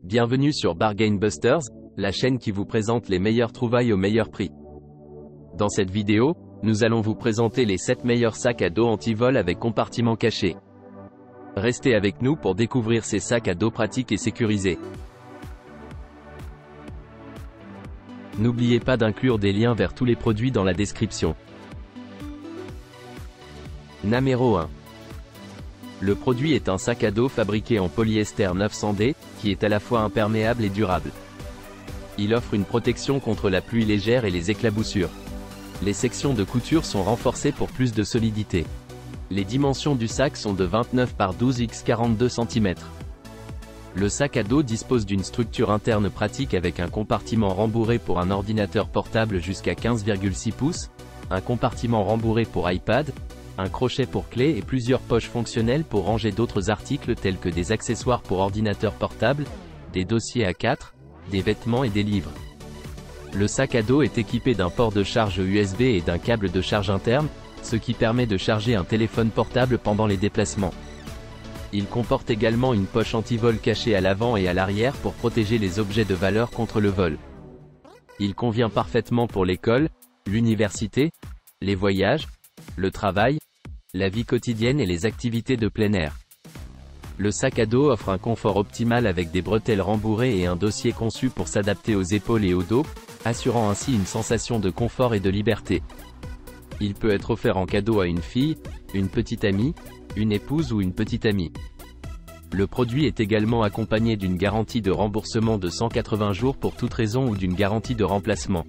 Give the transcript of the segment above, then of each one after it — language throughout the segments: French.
Bienvenue sur Bargain Busters, la chaîne qui vous présente les meilleures trouvailles au meilleur prix. Dans cette vidéo, nous allons vous présenter les 7 meilleurs sacs à dos anti-vol avec compartiment caché. Restez avec nous pour découvrir ces sacs à dos pratiques et sécurisés. N'oubliez pas d'inclure des liens vers tous les produits dans la description. Numéro 1. Le produit est un sac à dos fabriqué en polyester 900D, qui est à la fois imperméable et durable. Il offre une protection contre la pluie légère et les éclaboussures. Les sections de couture sont renforcées pour plus de solidité. Les dimensions du sac sont de 29 par 12 x 42 cm. Le sac à dos dispose d'une structure interne pratique avec un compartiment rembourré pour un ordinateur portable jusqu'à 15,6 pouces, un compartiment rembourré pour iPad, un crochet pour clé et plusieurs poches fonctionnelles pour ranger d'autres articles tels que des accessoires pour ordinateur portable, des dossiers A4, des vêtements et des livres. Le sac à dos est équipé d'un port de charge USB et d'un câble de charge interne, ce qui permet de charger un téléphone portable pendant les déplacements. Il comporte également une poche anti-vol cachée à l'avant et à l'arrière pour protéger les objets de valeur contre le vol. Il convient parfaitement pour l'école, l'université, les voyages, le travail, la vie quotidienne et les activités de plein air. Le sac à dos offre un confort optimal avec des bretelles rembourrées et un dossier conçu pour s'adapter aux épaules et au dos, assurant ainsi une sensation de confort et de liberté. Il peut être offert en cadeau à une fille, une petite amie, une épouse ou une petite amie. Le produit est également accompagné d'une garantie de remboursement de 180 jours pour toute raison ou d'une garantie de remplacement.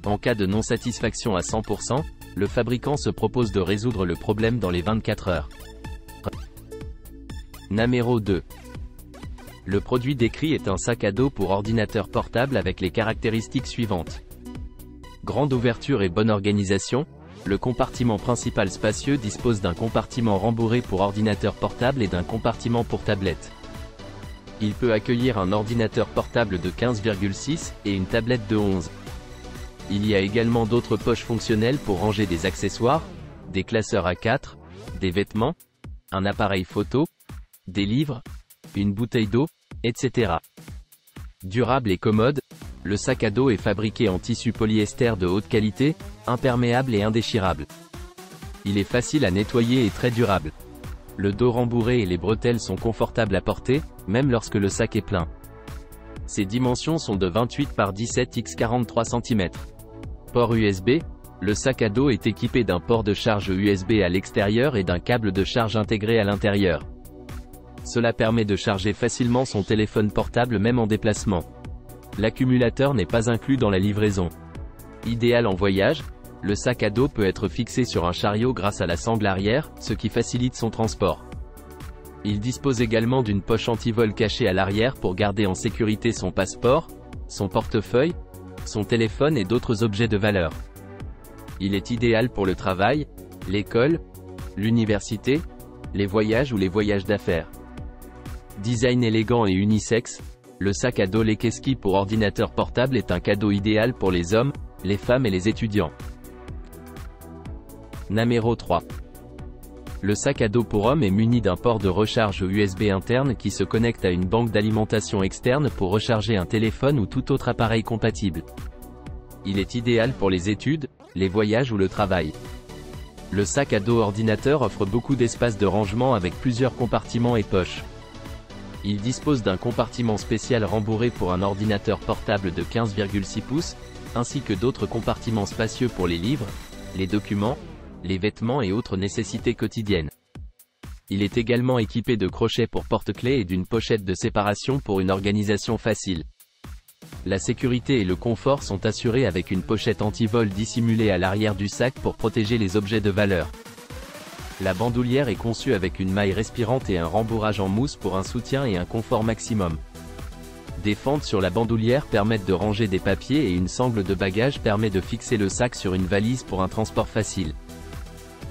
En cas de non-satisfaction à 100%, le fabricant se propose de résoudre le problème dans les 24 heures. Numéro 2. Le produit décrit est un sac à dos pour ordinateur portable avec les caractéristiques suivantes. Grande ouverture et bonne organisation, le compartiment principal spacieux dispose d'un compartiment rembourré pour ordinateur portable et d'un compartiment pour tablette. Il peut accueillir un ordinateur portable de 15,6 et une tablette de 11. Il y a également d'autres poches fonctionnelles pour ranger des accessoires, des classeurs A4, des vêtements, un appareil photo, des livres, une bouteille d'eau, etc. Durable et commode, le sac à dos est fabriqué en tissu polyester de haute qualité, imperméable et indéchirable. Il est facile à nettoyer et très durable. Le dos rembourré et les bretelles sont confortables à porter, même lorsque le sac est plein. Ses dimensions sont de 28 par 17 x 43 cm. Port USB, le sac à dos est équipé d'un port de charge USB à l'extérieur et d'un câble de charge intégré à l'intérieur. Cela permet de charger facilement son téléphone portable même en déplacement. L'accumulateur n'est pas inclus dans la livraison. Idéal en voyage, le sac à dos peut être fixé sur un chariot grâce à la sangle arrière, ce qui facilite son transport. Il dispose également d'une poche anti-vol cachée à l'arrière pour garder en sécurité son passeport, son portefeuille, son téléphone et d'autres objets de valeur. Il est idéal pour le travail, l'école, l'université, les voyages ou les voyages d'affaires. Design élégant et unisexe, le sac à dos Lekeski pour ordinateur portable est un cadeau idéal pour les hommes, les femmes et les étudiants. Numéro 3. Le sac à dos pour hommes est muni d'un port de recharge USB interne qui se connecte à une banque d'alimentation externe pour recharger un téléphone ou tout autre appareil compatible. Il est idéal pour les études, les voyages ou le travail. Le sac à dos ordinateur offre beaucoup d'espace de rangement avec plusieurs compartiments et poches. Il dispose d'un compartiment spécial rembourré pour un ordinateur portable de 15,6 pouces, ainsi que d'autres compartiments spacieux pour les livres, les documents, les vêtements et autres nécessités quotidiennes. Il est également équipé de crochets pour porte-clés et d'une pochette de séparation pour une organisation facile. La sécurité et le confort sont assurés avec une pochette anti-vol dissimulée à l'arrière du sac pour protéger les objets de valeur. La bandoulière est conçue avec une maille respirante et un rembourrage en mousse pour un soutien et un confort maximum. Des fentes sur la bandoulière permettent de ranger des papiers et une sangle de bagage permet de fixer le sac sur une valise pour un transport facile.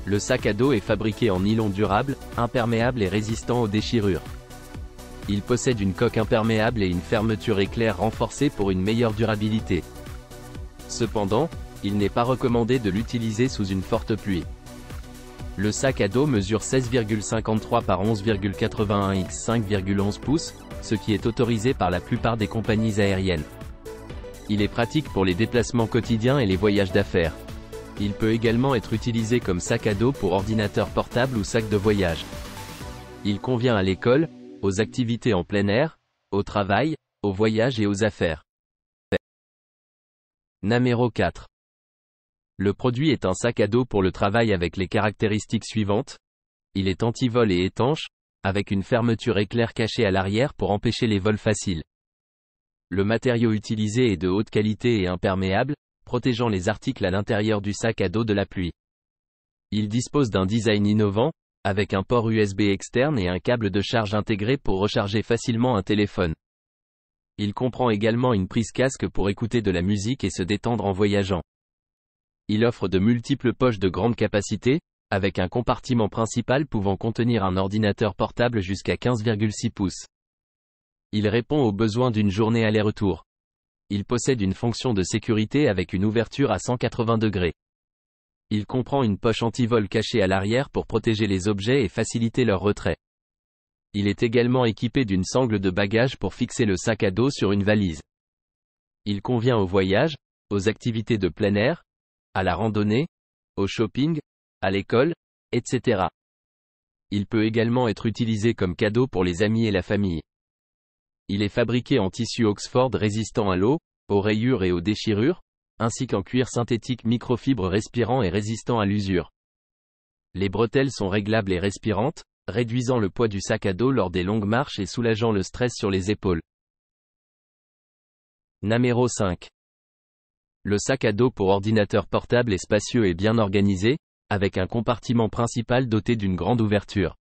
Le sac à dos est fabriqué en nylon durable, imperméable et résistant aux déchirures. Il possède une coque imperméable et une fermeture éclair renforcée pour une meilleure durabilité. Cependant, il n'est pas recommandé de l'utiliser sous une forte pluie. Le sac à dos mesure 16,53 par 11,81 x 5,11 pouces, ce qui est autorisé par la plupart des compagnies aériennes. Il est pratique pour les déplacements quotidiens et les voyages d'affaires. Il peut également être utilisé comme sac à dos pour ordinateur portable ou sac de voyage. Il convient à l'école, aux activités en plein air, au travail, aux voyages et aux affaires. Numéro 4. Le produit est un sac à dos pour le travail avec les caractéristiques suivantes. Il est anti-vol et étanche, avec une fermeture éclair cachée à l'arrière pour empêcher les vols faciles. Le matériau utilisé est de haute qualité et imperméable, protégeant les articles à l'intérieur du sac à dos de la pluie. Il dispose d'un design innovant, avec un port USB externe et un câble de charge intégré pour recharger facilement un téléphone. Il comprend également une prise casque pour écouter de la musique et se détendre en voyageant. Il offre de multiples poches de grande capacité, avec un compartiment principal pouvant contenir un ordinateur portable jusqu'à 15,6 pouces. Il répond aux besoins d'une journée aller-retour. Il possède une fonction de sécurité avec une ouverture à 180 degrés. Il comprend une poche anti-vol cachée à l'arrière pour protéger les objets et faciliter leur retrait. Il est également équipé d'une sangle de bagage pour fixer le sac à dos sur une valise. Il convient au voyage, aux activités de plein air, à la randonnée, au shopping, à l'école, etc. Il peut également être utilisé comme cadeau pour les amis et la famille. Il est fabriqué en tissu Oxford résistant à l'eau, aux rayures et aux déchirures, ainsi qu'en cuir synthétique microfibre respirant et résistant à l'usure. Les bretelles sont réglables et respirantes, réduisant le poids du sac à dos lors des longues marches et soulageant le stress sur les épaules. Numéro 5. Le sac à dos pour ordinateur portable est spacieux et bien organisé, avec un compartiment principal doté d'une grande ouverture.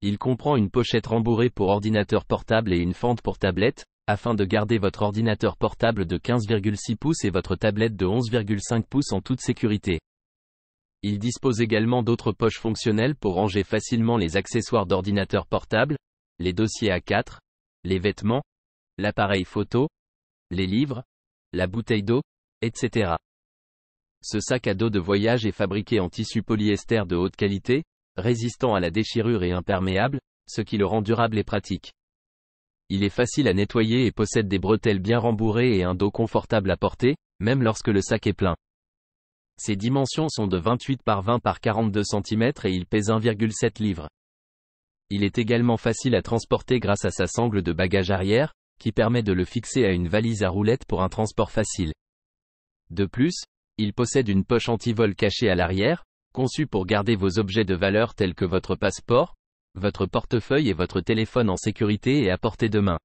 Il comprend une pochette rembourrée pour ordinateur portable et une fente pour tablette, afin de garder votre ordinateur portable de 15,6 pouces et votre tablette de 11,5 pouces en toute sécurité. Il dispose également d'autres poches fonctionnelles pour ranger facilement les accessoires d'ordinateur portable, les dossiers A4, les vêtements, l'appareil photo, les livres, la bouteille d'eau, etc. Ce sac à dos de voyage est fabriqué en tissu polyester de haute qualité, résistant à la déchirure et imperméable, ce qui le rend durable et pratique. Il est facile à nettoyer et possède des bretelles bien rembourrées et un dos confortable à porter, même lorsque le sac est plein. Ses dimensions sont de 28 par 20 par 42 cm et il pèse 1,7 livres. Il est également facile à transporter grâce à sa sangle de bagage arrière, qui permet de le fixer à une valise à roulettes pour un transport facile. De plus, il possède une poche anti-vol cachée à l'arrière, conçue pour garder vos objets de valeur tels que votre passeport, votre portefeuille et votre téléphone en sécurité et à portée de main.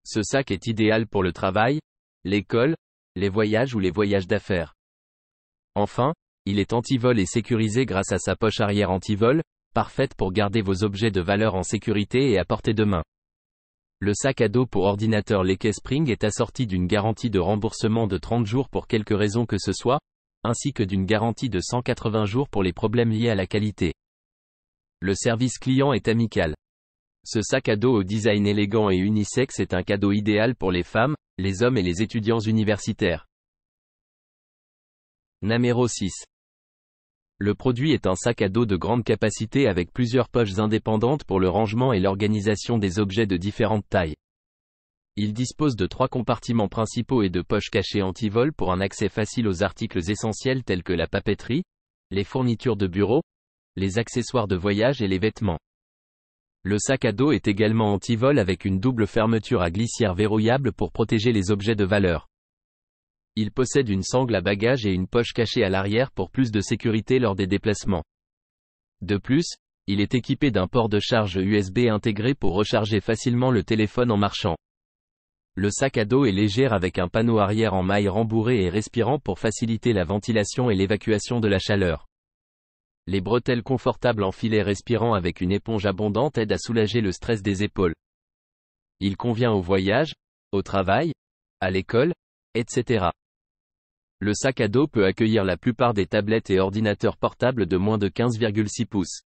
Ce sac est idéal pour le travail, l'école, les voyages ou les voyages d'affaires. Enfin, il est anti-vol et sécurisé grâce à sa poche arrière anti-vol, parfaite pour garder vos objets de valeur en sécurité et à portée de main. Le sac à dos pour ordinateur Lekey Spring est assorti d'une garantie de remboursement de 30 jours pour quelque raison que ce soit, ainsi que d'une garantie de 180 jours pour les problèmes liés à la qualité. Le service client est amical. Ce sac à dos au design élégant et unisexe est un cadeau idéal pour les femmes, les hommes et les étudiants universitaires. Numéro 6. Le produit est un sac à dos de grande capacité avec plusieurs poches indépendantes pour le rangement et l'organisation des objets de différentes tailles. Il dispose de 3 compartiments principaux et de poches cachées anti-vol pour un accès facile aux articles essentiels tels que la papeterie, les fournitures de bureau, les accessoires de voyage et les vêtements. Le sac à dos est également anti-vol avec une double fermeture à glissière verrouillable pour protéger les objets de valeur. Il possède une sangle à bagage et une poche cachée à l'arrière pour plus de sécurité lors des déplacements. De plus, il est équipé d'un port de charge USB intégré pour recharger facilement le téléphone en marchant. Le sac à dos est léger avec un panneau arrière en maille rembourré et respirant pour faciliter la ventilation et l'évacuation de la chaleur. Les bretelles confortables en filet respirant avec une éponge abondante aident à soulager le stress des épaules. Il convient au voyage, au travail, à l'école, etc. Le sac à dos peut accueillir la plupart des tablettes et ordinateurs portables de moins de 15,6 pouces.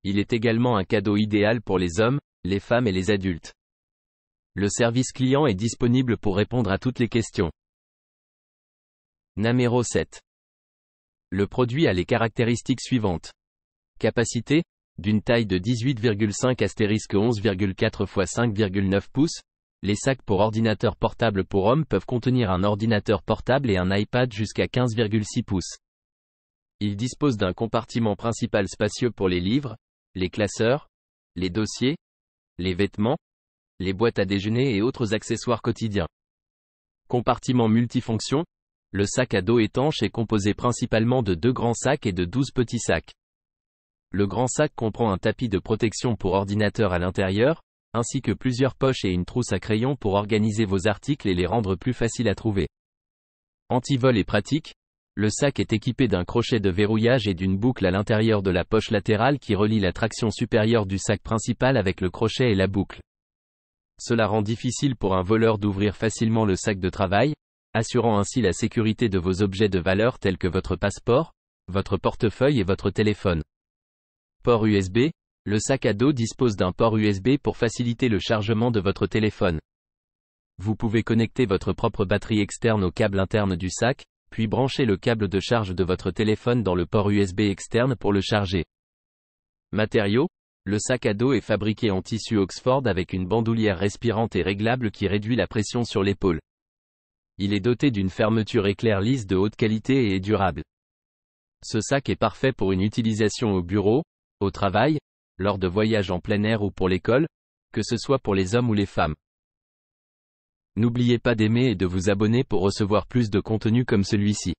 Il est également un cadeau idéal pour les hommes, les femmes et les adultes. Le service client est disponible pour répondre à toutes les questions. Numéro 7. Le produit a les caractéristiques suivantes. Capacité, D'une taille de 18,5*11,4 x 5,9 pouces, les sacs pour ordinateur portable pour hommes peuvent contenir un ordinateur portable et un iPad jusqu'à 15,6 pouces. Ils disposent d'un compartiment principal spacieux pour les livres, les classeurs, les dossiers, les vêtements, les boîtes à déjeuner et autres accessoires quotidiens. Compartiment multifonction, le sac à dos étanche est composé principalement de 2 grands sacs et de 12 petits sacs. Le grand sac comprend un tapis de protection pour ordinateur à l'intérieur, ainsi que plusieurs poches et une trousse à crayon pour organiser vos articles et les rendre plus faciles à trouver. Anti-vol et pratique, le sac est équipé d'un crochet de verrouillage et d'une boucle à l'intérieur de la poche latérale qui relie la traction supérieure du sac principal avec le crochet et la boucle. Cela rend difficile pour un voleur d'ouvrir facilement le sac de travail, assurant ainsi la sécurité de vos objets de valeur tels que votre passeport, votre portefeuille et votre téléphone. Port USB, le sac à dos dispose d'un port USB pour faciliter le chargement de votre téléphone. Vous pouvez connecter votre propre batterie externe au câble interne du sac, puis brancher le câble de charge de votre téléphone dans le port USB externe pour le charger. Matériaux, le sac à dos est fabriqué en tissu Oxford avec une bandoulière respirante et réglable qui réduit la pression sur l'épaule. Il est doté d'une fermeture éclair lisse de haute qualité et est durable. Ce sac est parfait pour une utilisation au bureau, au travail, lors de voyages en plein air ou pour l'école, que ce soit pour les hommes ou les femmes. N'oubliez pas d'aimer et de vous abonner pour recevoir plus de contenu comme celui-ci.